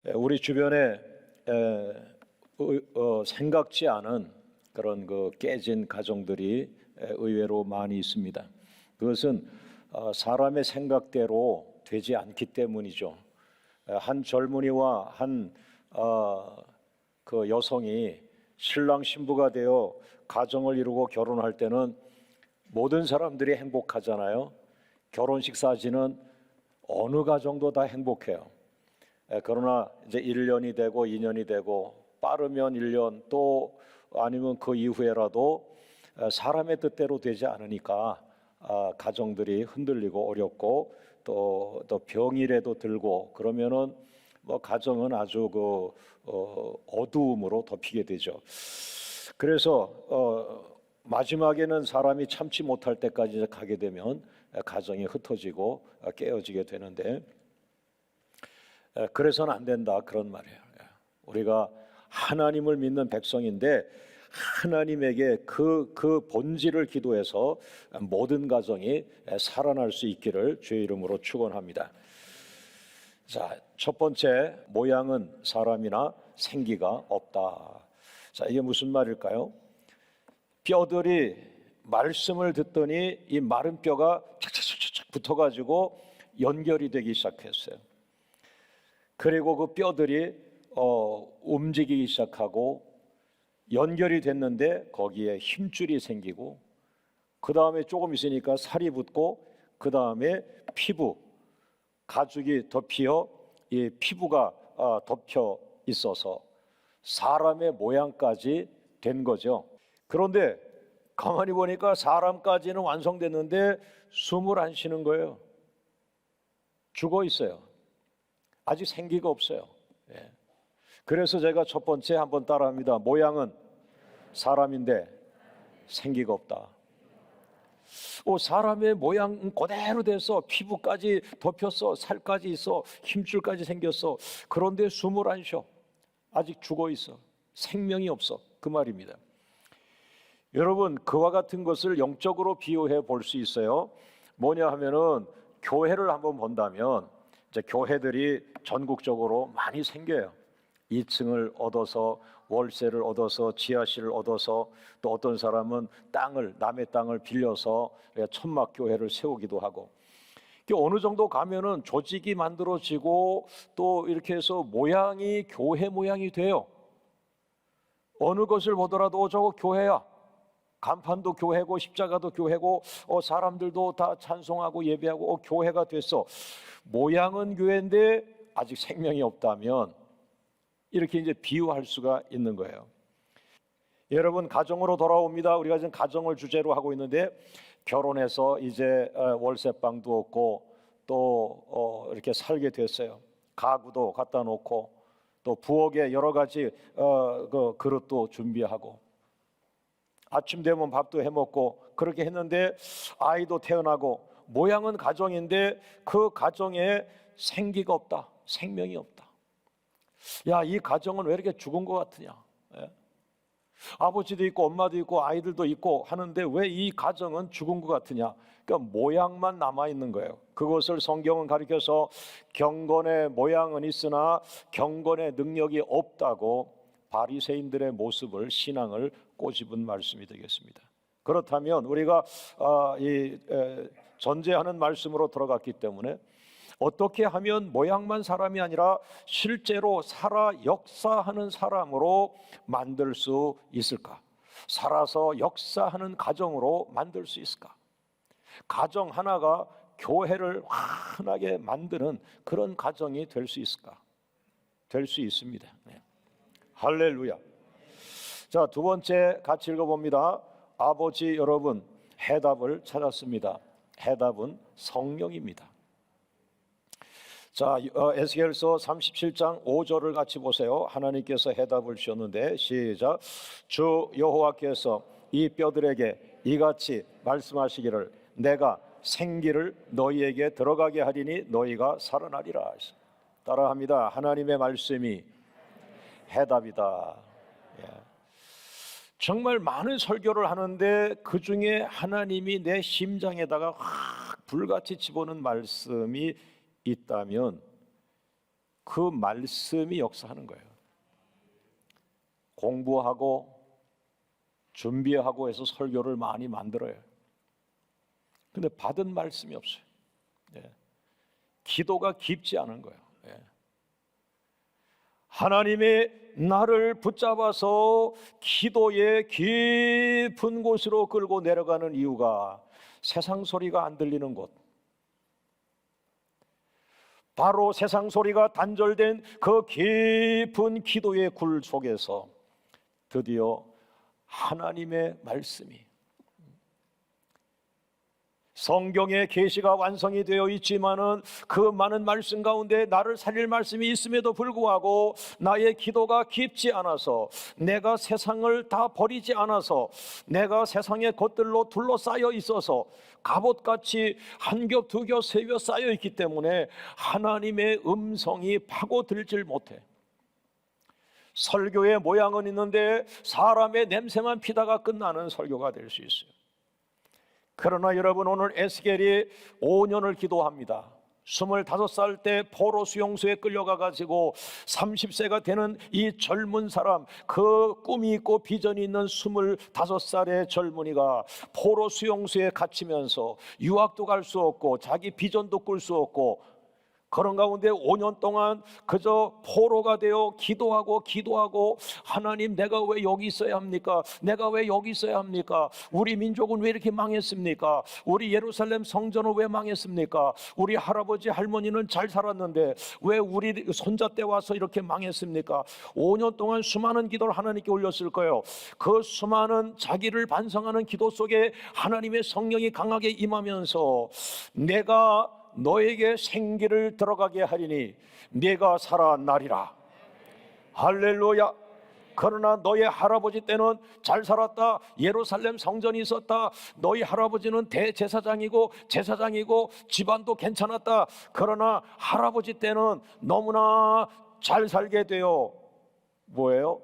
우리 주변에 생각지 않은 그런 깨진 가정들이 의외로 많이 있습니다. 그것은 사람의 생각대로 되지 않기 때문이죠. 한 젊은이와 한 여성이 신랑 신부가 되어 가정을 이루고 결혼할 때는 모든 사람들이 행복하잖아요. 결혼식 사진은 어느 가정도 다 행복해요. 그러나 이제 1년이 되고 2년이 되고 빠르면 1년 또 아니면 그 이후에라도 사람의 뜻대로 되지 않으니까 가정들이 흔들리고 어렵고 또 병이라도 들고 그러면은 가정은 아주 어두움으로 덮이게 되죠. 그래서 마지막에는 사람이 참지 못할 때까지 이제 가게 되면 가정이 흩어지고 깨어지게 되는데, 그래서는 안 된다 그런 말이에요. 우리가 하나님을 믿는 백성인데 하나님에게 그 본질을 기도해서 모든 가정이 살아날 수 있기를 주의 이름으로 축원합니다. 자, 첫 번째, 모양은 사람이나 생기가 없다. 자, 이게 무슨 말일까요? 뼈들이 말씀을 듣더니 이 마른 뼈가 착착착착 붙어가지고 연결이 되기 시작했어요. 그리고 그 뼈들이 움직이기 시작하고 연결이 됐는데 거기에 힘줄이 생기고 그 다음에 조금 있으니까 살이 붙고 그 다음에 피부, 가죽이 덮여 이 피부가 덮여 있어서 사람의 모양까지 된 거죠. 그런데 가만히 보니까 사람까지는 완성됐는데 숨을 안 쉬는 거예요. 죽어 있어요. 아직 생기가 없어요. 그래서 제가 첫 번째 한번 따라합니다. 모양은 사람인데 생기가 없다. 사람의 모양 그대로 돼서 피부까지 덮였어, 살까지 있어, 힘줄까지 생겼어. 그런데 숨을 안 쉬어. 아직 죽어 있어. 생명이 없어. 그 말입니다. 여러분, 그와 같은 것을 영적으로 비유해 볼 수 있어요. 뭐냐 하면은 교회를 한번 본다면 이제 교회들이 전국적으로 많이 생겨요. 2층을 얻어서 월세를 얻어서 지하실을 얻어서 또 어떤 사람은 남의 땅을 빌려서 천막 교회를 세우기도 하고, 어느 정도 가면은 조직이 만들어지고 또 이렇게 해서 모양이 교회 모양이 돼요. 어느 것을 보더라도 저거 교회야. 간판도 교회고 십자가도 교회고 사람들도 다 찬송하고 예배하고 교회가 됐어. 모양은 교회인데 아직 생명이 없다면 이렇게 이제 비유할 수가 있는 거예요. 여러분, 가정으로 돌아옵니다. 우리가 지금 가정을 주제로 하고 있는데 결혼해서 이제 월세방도 없고 또 이렇게 살게 됐어요. 가구도 갖다 놓고 또 부엌에 여러 가지 그 그릇도 준비하고 아침 되면 밥도 해 먹고 그렇게 했는데 아이도 태어나고 모양은 가정인데 그 가정에 생기가 없다. 생명이 없다. 야, 이 가정은 왜 이렇게 죽은 것 같으냐? 아버지도 있고 엄마도 있고 아이들도 있고 하는데 왜 이 가정은 죽은 것 같으냐? 그러니까 모양만 남아 있는 거예요. 그것을 성경은 가리켜서 경건의 모양은 있으나 경건의 능력이 없다고 바리새인들의 모습을, 신앙을 꼬집은 말씀이 되겠습니다. 그렇다면 우리가 전제하는 말씀으로 들어갔기 때문에 어떻게 하면 모양만 사람이 아니라 실제로 살아 역사하는 사람으로 만들 수 있을까? 살아서 역사하는 가정으로 만들 수 있을까? 가정 하나가 교회를 환하게 만드는 그런 가정이 될 수 있을까? 될 수 있습니다. 할렐루야. 자, 두 번째 같이 읽어봅니다. 아버지 여러분, 해답을 찾았습니다. 해답은 성령입니다. 자, 에스겔서 37장 5절을 같이 보세요. 하나님께서 해답을 주셨는데 시작. 주 여호와께서 이 뼈들에게 이같이 말씀하시기를 내가 생기를 너희에게 들어가게 하리니 너희가 살아나리라. 따라합니다. 하나님의 말씀이 해답이다. 정말 많은 설교를 하는데 그 중에 하나님이 내 심장에다가 확 불같이 집어넣은 말씀이 있다면 그 말씀이 역사하는 거예요. 공부하고 준비하고 해서 설교를 많이 만들어요. 근데 받은 말씀이 없어요. 예. 기도가 깊지 않은 거예요. 예. 하나님의 나를 붙잡아서 기도의 깊은 곳으로 끌고 내려가는 이유가 세상 소리가 안 들리는 곳, 바로 세상 소리가 단절된 그 깊은 기도의 굴 속에서 드디어 하나님의 말씀이, 성경의 계시가 완성이 되어 있지만은 그 많은 말씀 가운데 나를 살릴 말씀이 있음에도 불구하고 나의 기도가 깊지 않아서, 내가 세상을 다 버리지 않아서, 내가 세상의 것들로 둘러싸여 있어서 갑옷같이 한 겹, 두 겹, 세 겹 쌓여 있기 때문에 하나님의 음성이 파고들질 못해. 설교의 모양은 있는데 사람의 냄새만 피다가 끝나는 설교가 될 수 있어요. 그러나 여러분, 오늘 에스겔이 5년을 기도합니다. 25살 때 포로 수용소에 끌려가 가지고 30세가 되는 이 젊은 사람, 그 꿈이 있고 비전이 있는 25살의 젊은이가 포로 수용소에 갇히면서 유학도 갈 수 없고 자기 비전도 꿀 수 없고, 그런 가운데 5년 동안 그저 포로가 되어 기도하고, 하나님, 내가 왜 여기 있어야 합니까? 내가 왜 여기 있어야 합니까? 우리 민족은 왜 이렇게 망했습니까? 우리 예루살렘 성전은 왜 망했습니까? 우리 할아버지 할머니는 잘 살았는데 왜 우리 손자 때 와서 이렇게 망했습니까? 5년 동안 수많은 기도를 하나님께 올렸을 거예요. 그 수많은 자기를 반성하는 기도 속에 하나님의 성령이 강하게 임하면서, 내가 너에게 생기를 들어가게 하리니 네가 살아나리라. 할렐루야. 그러나 너의 할아버지 때는 잘 살았다. 예루살렘 성전이 있었다. 너희 할아버지는 대제사장이고 집안도 괜찮았다. 그러나 할아버지 때는 너무나 잘 살게 되어 뭐예요?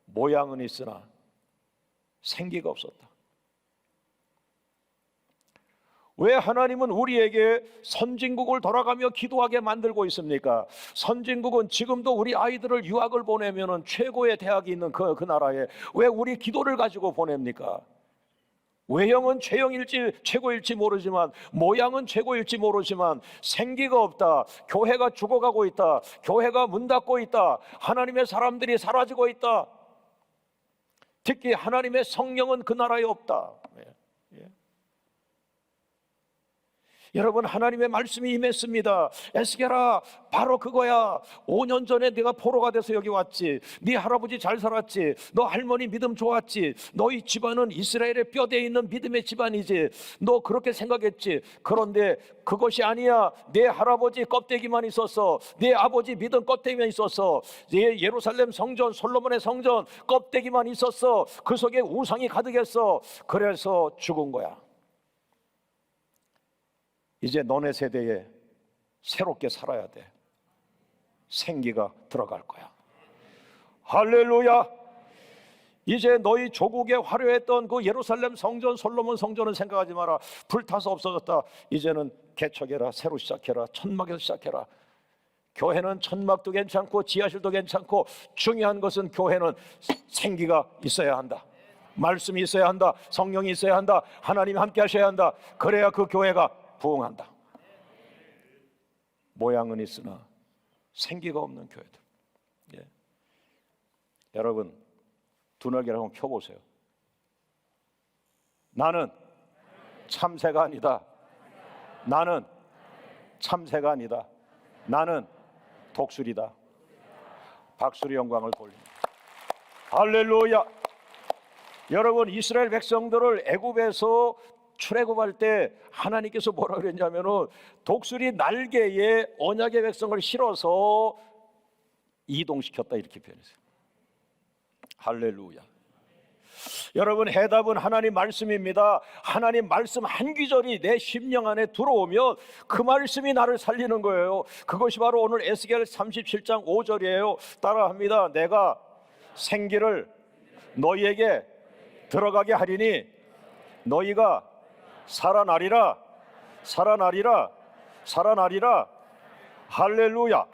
모양은 있으나 생기가 없었다. 왜 하나님은 우리에게 선진국을 돌아가며 기도하게 만들고 있습니까? 선진국은 지금도 우리 아이들을 유학을 보내면 최고의 대학이 있는 그 나라에 왜 우리 기도를 가지고 보냅니까? 외형은 최고일지 모르지만, 모양은 최고일지 모르지만 생기가 없다. 교회가 죽어가고 있다. 교회가 문 닫고 있다. 하나님의 사람들이 사라지고 있다. 특히 하나님의 성령은 그 나라에 없다. 여러분, 하나님의 말씀이 임했습니다. 에스겔아, 바로 그거야. 5년 전에 네가 포로가 돼서 여기 왔지. 네 할아버지 잘 살았지. 너 할머니 믿음 좋았지. 너희 집안은 이스라엘의 뼈대에 있는 믿음의 집안이지. 너 그렇게 생각했지. 그런데 그것이 아니야. 내 할아버지 껍데기만 있었어. 내 아버지 믿음 껍데기만 있었어. 예루살렘 성전, 솔로몬의 성전 껍데기만 있었어. 그 속에 우상이 가득했어. 그래서 죽은 거야. 이제 너네 세대에 새롭게 살아야 돼. 생기가 들어갈 거야. 할렐루야. 이제 너희 조국에 화려했던 그 예루살렘 성전, 솔로몬 성전은 생각하지 마라. 불타서 없어졌다. 이제는 개척해라. 새로 시작해라. 천막에서 시작해라. 교회는 천막도 괜찮고 지하실도 괜찮고, 중요한 것은 교회는 생기가 있어야 한다. 말씀이 있어야 한다. 성령이 있어야 한다. 하나님이 함께 하셔야 한다. 그래야 그 교회가 부흥한다. 모양은 있으나 생기가 없는 교회들. 예. 여러분, 두날개를 한번 펴보세요. 나는 참새가 아니다. 나는 참새가 아니다. 나는 독수리다. 박수리 영광을 돌립니다. 할렐루야. 여러분, 이스라엘 백성들을 애굽에서 출애굽할 때 하나님께서 뭐라 그랬냐면은 독수리 날개에 언약의 백성을 실어서 이동시켰다, 이렇게 표현했어요. 할렐루야. 여러분, 해답은 하나님 말씀입니다. 하나님 말씀 한 귀절이 내 심령 안에 들어오면 그 말씀이 나를 살리는 거예요. 그것이 바로 오늘 에스겔 37장 5절이에요. 따라합니다. 내가 생기를 너희에게 들어가게 하리니 너희가 살아나리라. 살아나리라. 살아나리라. 할렐루야.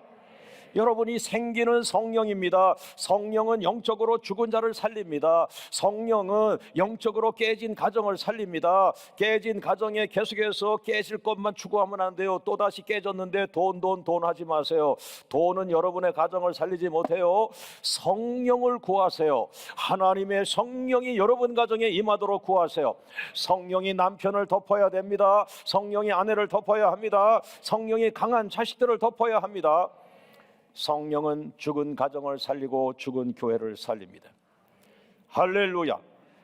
여러분이 생기는 성령입니다. 성령은 영적으로 죽은 자를 살립니다. 성령은 영적으로 깨진 가정을 살립니다. 깨진 가정에 계속해서 깨질 것만 추구하면 안 돼요. 또다시 깨졌는데 돈 하지 마세요. 돈은 여러분의 가정을 살리지 못해요. 성령을 구하세요. 하나님의 성령이 여러분 가정에 임하도록 구하세요. 성령이 남편을 덮어야 됩니다. 성령이 아내를 덮어야 합니다. 성령이 강한 자식들을 덮어야 합니다. 성령은 죽은 가정을 살리고 죽은 교회를 살립니다. 할렐루야.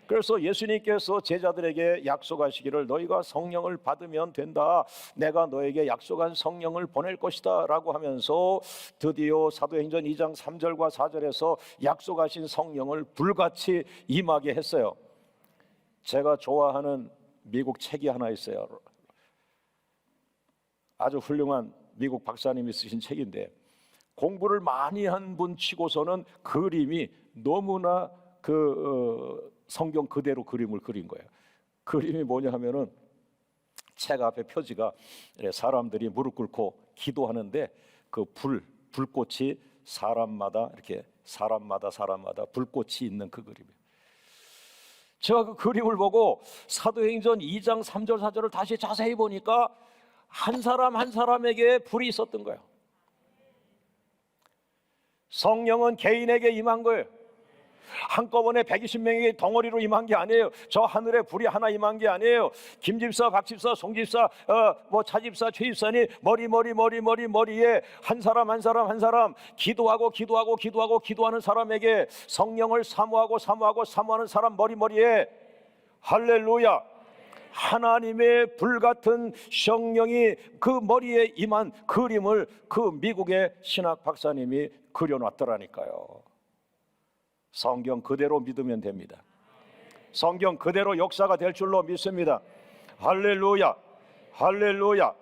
그래서 예수님께서 제자들에게 약속하시기를 너희가 성령을 받으면 된다. 내가 너에게 약속한 성령을 보낼 것이다 라고 하면서 드디어 사도행전 2장 3절과 4절에서 약속하신 성령을 불같이 임하게 했어요. 제가 좋아하는 미국 책이 하나 있어요. 아주 훌륭한 미국 박사님이 쓰신 책인데 공부를 많이 한 분 치고서는 그림이 너무나 성경 그대로 그림을 그린 거예요. 그림이 뭐냐 하면은 책 앞에 표지가 사람들이 무릎 꿇고 기도하는데 그 불꽃이 사람마다 불꽃이 있는 그 그림이에요. 제가 그 그림을 보고 사도행전 2장 3절 4절을 다시 자세히 보니까 한 사람 한 사람에게 불이 있었던 거예요. 성령은 개인에게 임한 거예요. 한꺼번에 120명에게 덩어리로 임한 게 아니에요. 저 하늘에 불이 하나 임한 게 아니에요. 김집사, 박집사, 송집사, 차집사, 최집사니 머리에 한 사람 기도하는 사람에게 성령을 사모하는 사람 머리에 할렐루야. 하나님의 불같은 성령이 그 머리에 임한 그림을 그 미국의 신학 박사님이 그려놨더라니까요. 성경 그대로 믿으면 됩니다. 성경 그대로 역사가 될 줄로 믿습니다. 할렐루야. 할렐루야.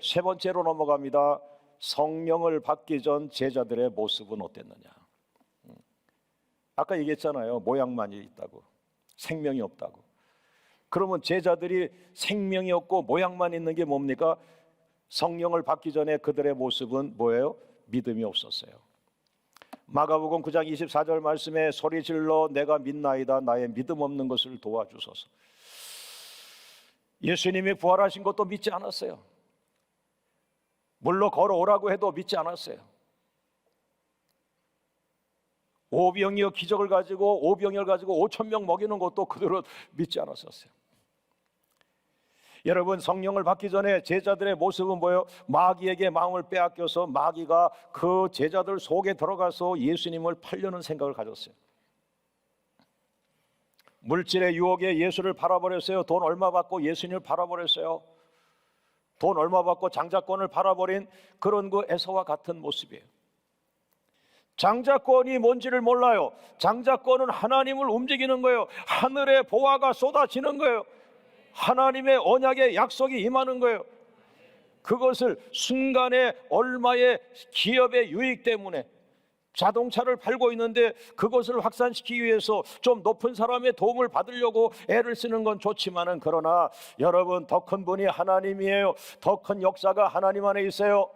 세 번째로 넘어갑니다. 성령을 받기 전 제자들의 모습은 어땠느냐. 아까 얘기했잖아요. 모양만 있다고, 생명이 없다고. 그러면 제자들이 생명이 없고 모양만 있는 게 뭡니까? 성령을 받기 전에 그들의 모습은 뭐예요? 믿음이 없었어요. 마가복음 9장 24절 말씀에 소리질러 내가 믿나이다 나의 믿음 없는 것을 도와주소서. 예수님이 부활하신 것도 믿지 않았어요. 물로 걸어오라고 해도 믿지 않았어요. 오병이어 기적을 가지고 오병이어를 가지고 5,000명 먹이는 것도 그대로 믿지 않았었어요. 여러분, 성령을 받기 전에 제자들의 모습은 뭐예요? 마귀에게 마음을 빼앗겨서 마귀가 그 제자들 속에 들어가서 예수님을 팔려는 생각을 가졌어요. 물질의 유혹에 예수를 팔아버렸어요. 돈 얼마 받고 예수님을 팔아버렸어요. 돈 얼마 받고 장자권을 팔아버린 그런 그 에서와 같은 모습이에요. 장자권이 뭔지를 몰라요. 장자권은 하나님을 움직이는 거예요. 하늘의 보화가 쏟아지는 거예요. 하나님의 언약의 약속이 임하는 거예요. 그것을 순간에 얼마의 기업의 유익 때문에 자동차를 팔고 있는데 그것을 확산시키기 위해서 좀 높은 사람의 도움을 받으려고 애를 쓰는 건 좋지만은, 그러나 여러분, 더 큰 분이 하나님이에요. 더 큰 역사가 하나님 안에 있어요.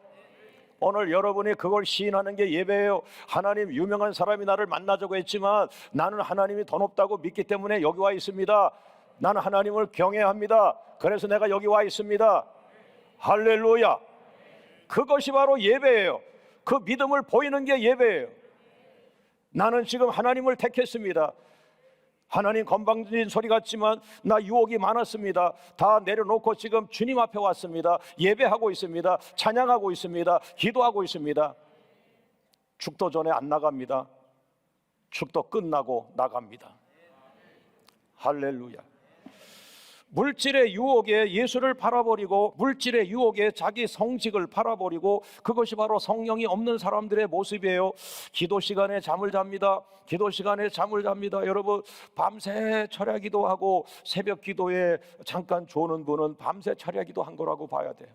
오늘 여러분이 그걸 시인하는 게 예배예요. 하나님, 유명한 사람이 나를 만나자고 했지만 나는 하나님이 더 높다고 믿기 때문에 여기 와 있습니다. 나는 하나님을 경외합니다. 그래서 내가 여기 와 있습니다. 할렐루야. 그것이 바로 예배예요. 그 믿음을 보이는 게 예배예요. 나는 지금 하나님을 택했습니다. 하나님, 건방진 소리 같지만 나 유혹이 많았습니다. 다 내려놓고 지금 주님 앞에 왔습니다. 예배하고 있습니다. 찬양하고 있습니다. 기도하고 있습니다. 축도 전에 안 나갑니다. 축도 끝나고 나갑니다. 할렐루야. 물질의 유혹에 예수를 팔아버리고 물질의 유혹에 자기 성직을 팔아버리고, 그것이 바로 성령이 없는 사람들의 모습이에요. 기도 시간에 잠을 잡니다. 기도 시간에 잠을 잡니다. 여러분, 밤새 철야 기도하고 새벽 기도에 잠깐 조는 분은 밤새 철야 기도한 거라고 봐야 돼요.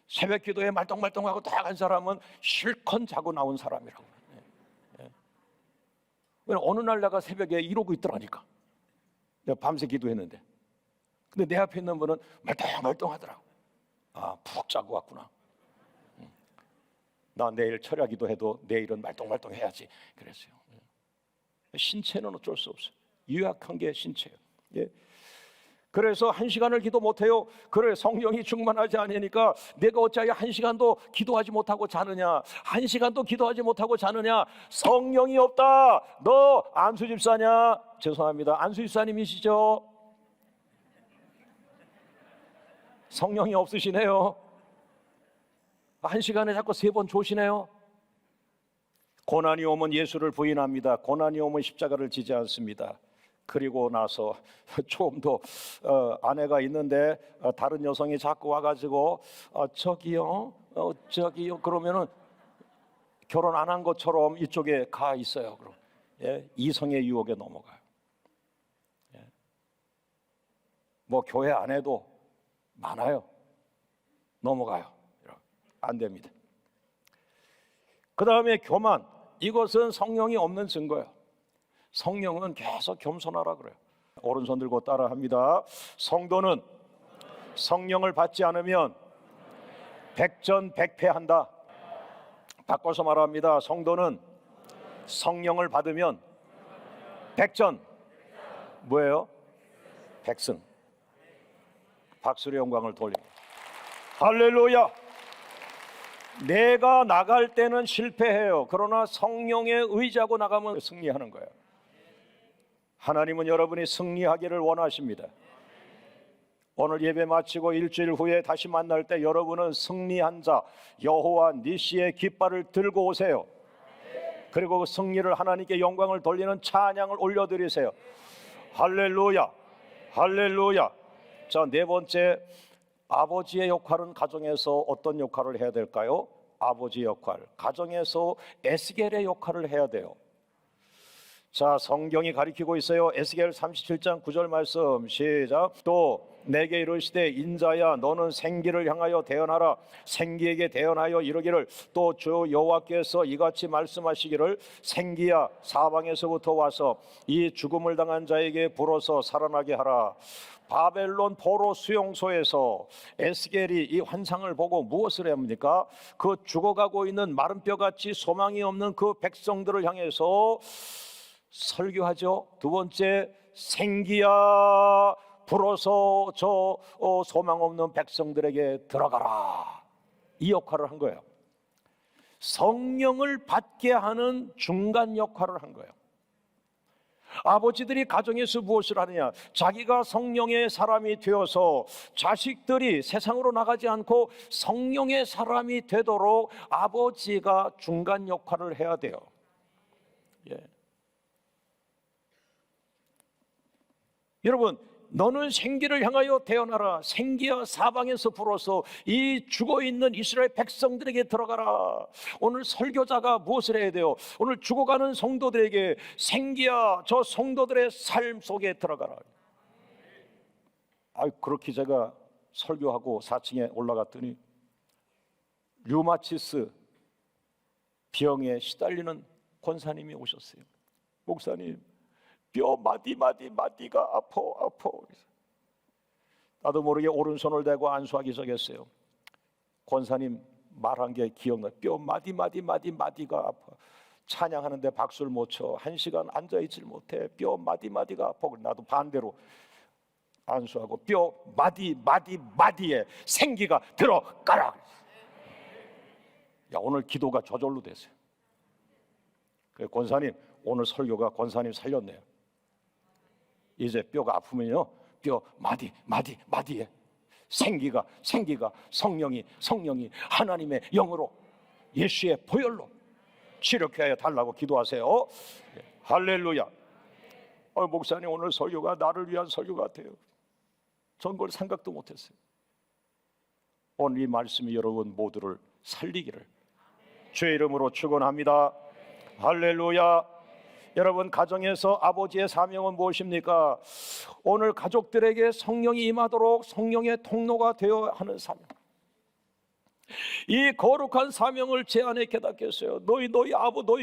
새벽 기도에 말똥말똥하고 딱 한 사람은 실컷 자고 나온 사람이라고. 어느 날 내가 새벽에 이러고 있더라니까. 내가 밤새 기도했는데, 근데 내 앞에 있는 분은 말똥말똥하더라고. 아, 푹 자고 왔구나. 나 내일 철야기도 해도 내일은 말똥말똥 해야지 그랬어요. 신체는 어쩔 수 없어요. 유약한 게 신체예요. 예. 그래서 1시간을 기도 못해요. 그래, 성령이 충만하지 않으니까 내가 어찌하여 1시간도 기도하지 못하고 자느냐, 1시간도 기도하지 못하고 자느냐. 성령이 없다. 너 안수 집사냐? 죄송합니다, 안수 집사님이시죠? 성령이 없으시네요. 1시간에 자꾸 3번 조시네요. 고난이 오면 예수를 부인합니다. 고난이 오면 십자가를 지지 않습니다. 그리고 나서 조금 더 아내가 있는데 다른 여성이 자꾸 와가지고 저기요 그러면은 결혼 안 한 것처럼 이쪽에 가 있어요. 그럼 예, 이성의 유혹에 넘어가요. 예. 뭐 교회 안에도 많아요. 넘어가요. 안 됩니다. 그 다음에 교만. 이것은 성령이 없는 증거예요. 성령은 계속 겸손하라 그래요. 오른손 들고 따라합니다. 성도는 성령을 받지 않으면 백전백패한다. 바꿔서 말합니다. 성도는 성령을 받으면 백전 뭐예요? 백승. 박수의 영광을 돌립니다. 할렐루야. 내가 나갈 때는 실패해요. 그러나 성령에 의지하고 나가면 승리하는 거예요. 하나님은 여러분이 승리하기를 원하십니다. 오늘 예배 마치고 일주일 후에 다시 만날 때 여러분은 승리한 자 여호와 니시의 깃발을 들고 오세요. 그리고 그 승리를 하나님께 영광을 돌리는 찬양을 올려드리세요. 할렐루야, 할렐루야. 자, 네 번째, 아버지의 역할은 가정에서 어떤 역할을 해야 될까요? 아버지 역할, 가정에서 에스겔의 역할을 해야 돼요. 자, 성경이 가리키고 있어요. 에스겔 37장 9절 말씀 시작. 또 내게 이르시되 인자야 너는 생기를 향하여 대언하라. 생기에게 대언하여 이르기를 또 주 여호와께서 이같이 말씀하시기를 생기야 사방에서부터 와서 이 죽음을 당한 자에게 불어서 살아나게 하라. 바벨론 포로 수용소에서 에스겔이 이 환상을 보고 무엇을 합니까? 그 죽어가고 있는 마른 뼈같이 소망이 없는 그 백성들을 향해서 설교하죠. 두 번째, 생기야 불어서 저 소망 없는 백성들에게 들어가라. 이 역할을 한 거예요. 성령을 받게 하는 중간 역할을 한 거예요. 아버지들이 가정에서 무엇을 하느냐? 자기가 성령의 사람이 되어서 자식들이 세상으로 나가지 않고 성령의 사람이 되도록 아버지가 중간 역할을 해야 돼요. 예. 여러분, 너는 생기를 향하여 태어나라. 생기야 사방에서 불어서 이 죽어있는 이스라엘 백성들에게 들어가라. 오늘 설교자가 무엇을 해야 돼요? 오늘 죽어가는 성도들에게 생기야 저 성도들의 삶 속에 들어가라. 그렇게 제가 설교하고 4층에 올라갔더니 류마티스 병에 시달리는 권사님이 오셨어요. 목사님, 뼈 마디가 아파. 나도 모르게 오른손을 대고 안수하기 시작했어요. 권사님 말한 게 기억나. 뼈 마디가 아파. 찬양하는데 박수를 못 쳐. 1시간 앉아있질 못해. 뼈 마디가 아파. 나도 반대로 안수하고 뼈 마디에 생기가 들어가라. 야, 오늘 기도가 저절로 됐어요. 그래, 권사님 오늘 설교가 권사님 살렸네요. 이제 뼈가 아프면요, 뼈 마디에 생기가 성령이 하나님의 영으로 예수의 보혈로 치료케 하여 달라고 기도하세요. 할렐루야. 목사님 오늘 설교가 나를 위한 설교 같아요. 전 그걸 생각도 못했어요. 오늘 이 말씀이 여러분 모두를 살리기를 주의 이름으로 축원합니다. 할렐루야. 여러분, 가정에서 아버지의 사명은 무엇입니까? 오늘 가족들에게 성령이 임하도록 성령의 통로가 되어 하는 사명. 이 거룩한 사명을 제 안에 깨닫게 했어요. 너희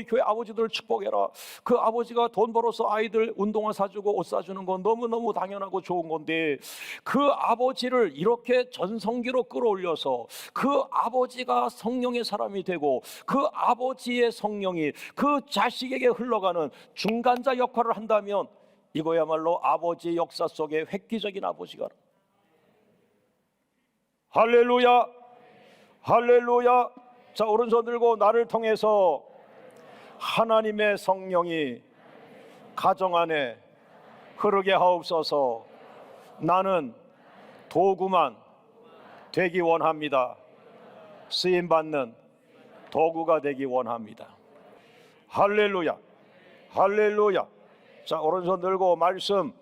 교회 아버지들을 축복해라. 그 아버지가 돈 벌어서 아이들 운동화 사주고 옷 사주는 건 너무너무 당연하고 좋은 건데, 그 아버지를 이렇게 전성기로 끌어올려서 그 아버지가 성령의 사람이 되고 그 아버지의 성령이 그 자식에게 흘러가는 중간자 역할을 한다면, 이거야말로 아버지 역사 속에 획기적인 아버지가. 할렐루야, 할렐루야. 자, 오른손 들고 나를 통해서 하나님의 성령이 가정 안에 흐르게 하옵소서. 나는 도구만 되기 원합니다. 쓰임받는 도구가 되기 원합니다. 할렐루야, 할렐루야. 자, 오른손 들고 말씀,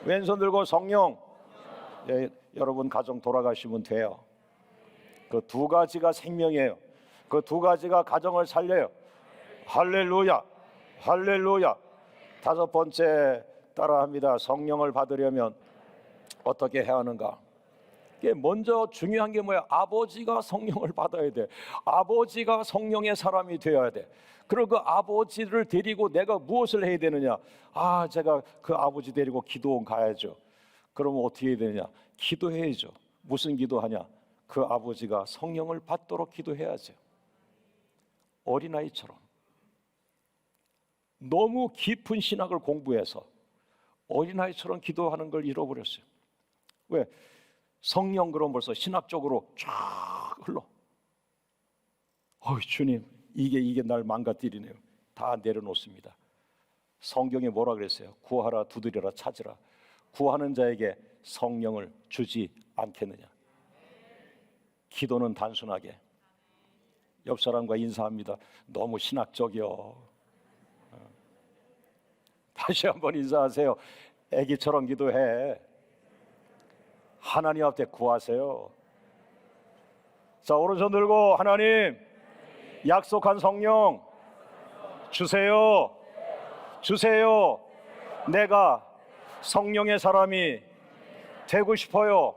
왼손 들고 성령. 예, 여러분 가정 돌아가시면 돼요. 그 두 가지가 생명이에요. 그 두 가지가 가정을 살려요. 할렐루야, 할렐루야. 다섯 번째 따라합니다. 성령을 받으려면 어떻게 해야 하는가? 이게 먼저 중요한 게 뭐야? 아버지가 성령을 받아야 돼. 아버지가 성령의 사람이 되어야 돼. 그리고 그 아버지를 데리고 내가 무엇을 해야 되느냐? 제가 그 아버지 데리고 기도원 가야죠. 그러면 어떻게 해야 되느냐? 기도해야죠. 무슨 기도하냐? 그 아버지가 성령을 받도록 기도해야죠. 어린아이처럼 너무 깊은 신학을 공부해서 어린아이처럼 기도하는 걸 잃어버렸어요. 왜? 성령 그럼 벌써 신학적으로 쫙 흘러. 주님, 이게 날 망가뜨리네요. 다 내려놓습니다. 성경에 뭐라 그랬어요? 구하라, 두드려라, 찾으라. 구하는 자에게 성령을 주지 않겠느냐. 기도는 단순하게. 옆 사람과 인사합니다. 너무 신학적이요. 다시 한번 인사하세요. 애기처럼 기도해. 하나님 앞에 구하세요. 자, 오른손 들고 하나님, 약속한 성령 주세요. 주세요. 내가 성령의 사람이 되고 싶어요.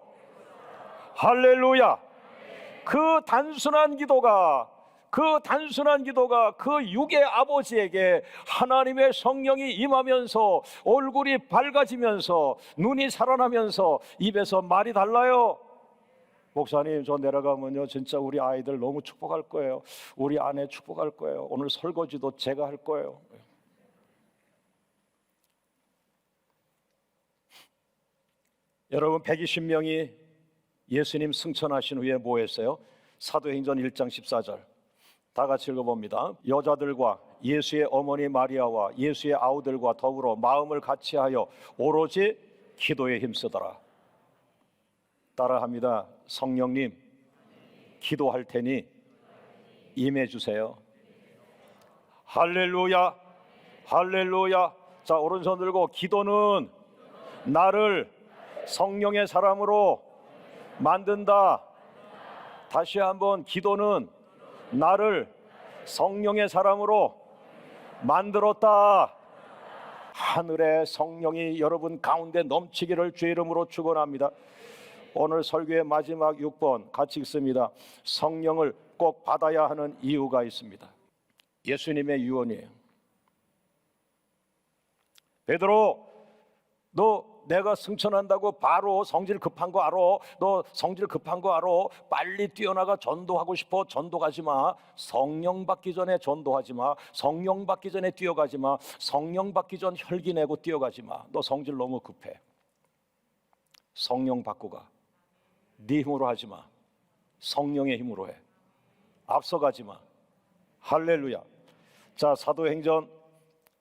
할렐루야. 그 단순한 기도가 그 육의 아버지에게 하나님의 성령이 임하면서 얼굴이 밝아지면서 눈이 살아나면서 입에서 말이 달라요. 목사님, 저 내려가면요 진짜 우리 아이들 너무 축복할 거예요. 우리 아내 축복할 거예요. 오늘 설거지도 제가 할 거예요. 여러분, 120명이 예수님 승천하신 후에 뭐 했어요? 사도행전 1장 14절 다 같이 읽어봅니다. 여자들과 예수의 어머니 마리아와 예수의 아우들과 더불어 마음을 같이하여 오로지 기도에 힘쓰더라. 따라합니다. 성령님, 기도할 테니 임해 주세요. 할렐루야, 할렐루야. 자, 오른손 들고 기도는 나를 성령의 사람으로 만든다. 다시 한번, 기도는 나를 성령의 사람으로 만들었다. 하늘의 성령이 여러분 가운데 넘치기를 주의 이름으로 축원합니다. 오늘 설교의 마지막 6번 같이 읽습니다. 성령을 꼭 받아야 하는 이유가 있습니다. 예수님의 유언이에요. 베드로, 너 내가 승천한다고 바로 성질 급한 거 알아? 너 성질 급한 거 알아? 빨리 뛰어나가 전도하고 싶어? 전도 가지 마. 성령 받기 전에 전도하지 마. 성령 받기 전에 뛰어가지 마. 성령 받기 전 혈기 내고 뛰어가지 마. 너 성질 너무 급해. 성령 받고 가. 네 힘으로 하지 마. 성령의 힘으로 해. 앞서가지 마. 할렐루야. 자, 사도행전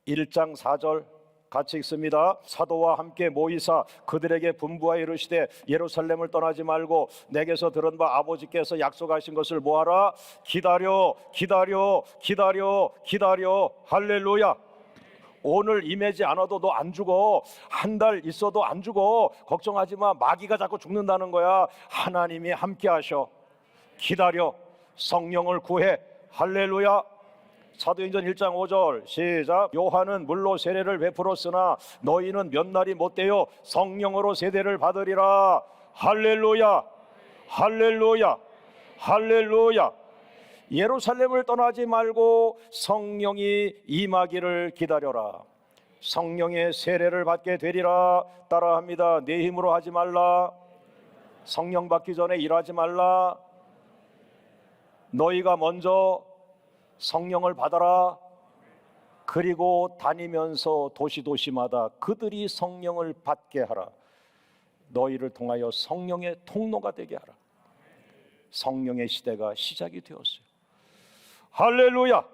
1장 4절 같이 읽습니다. 사도와 함께 모이사 그들에게 분부하여 이르시되 예루살렘을 떠나지 말고 내게서 들은 바 아버지께서 약속하신 것을 뭐하라? 기다려, 기다려, 기다려, 기다려. 할렐루야. 오늘 임하지 않아도 너 안 죽어. 한 달 있어도 안 죽어. 걱정하지 마. 마귀가 자꾸 죽는다는 거야. 하나님이 함께 하셔. 기다려. 성령을 구해. 할렐루야. 사도행전 1장 5절 시작. 요한은 물로 세례를 베풀었으나 너희는 몇 날이 못되어 성령으로 세례를 받으리라. 할렐루야, 할렐루야, 할렐루야. 예루살렘을 떠나지 말고 성령이 임하기를 기다려라. 성령의 세례를 받게 되리라. 따라합니다. 내 힘으로 하지 말라. 성령 받기 전에 일하지 말라. 너희가 먼저 성령을 받아라. 그리고 다니면서 도시도시마다 그들이 성령을 받게 하라. 너희를 통하여 성령의 통로가 되게 하라. 성령의 시대가 시작이 되었어요. 할렐루야.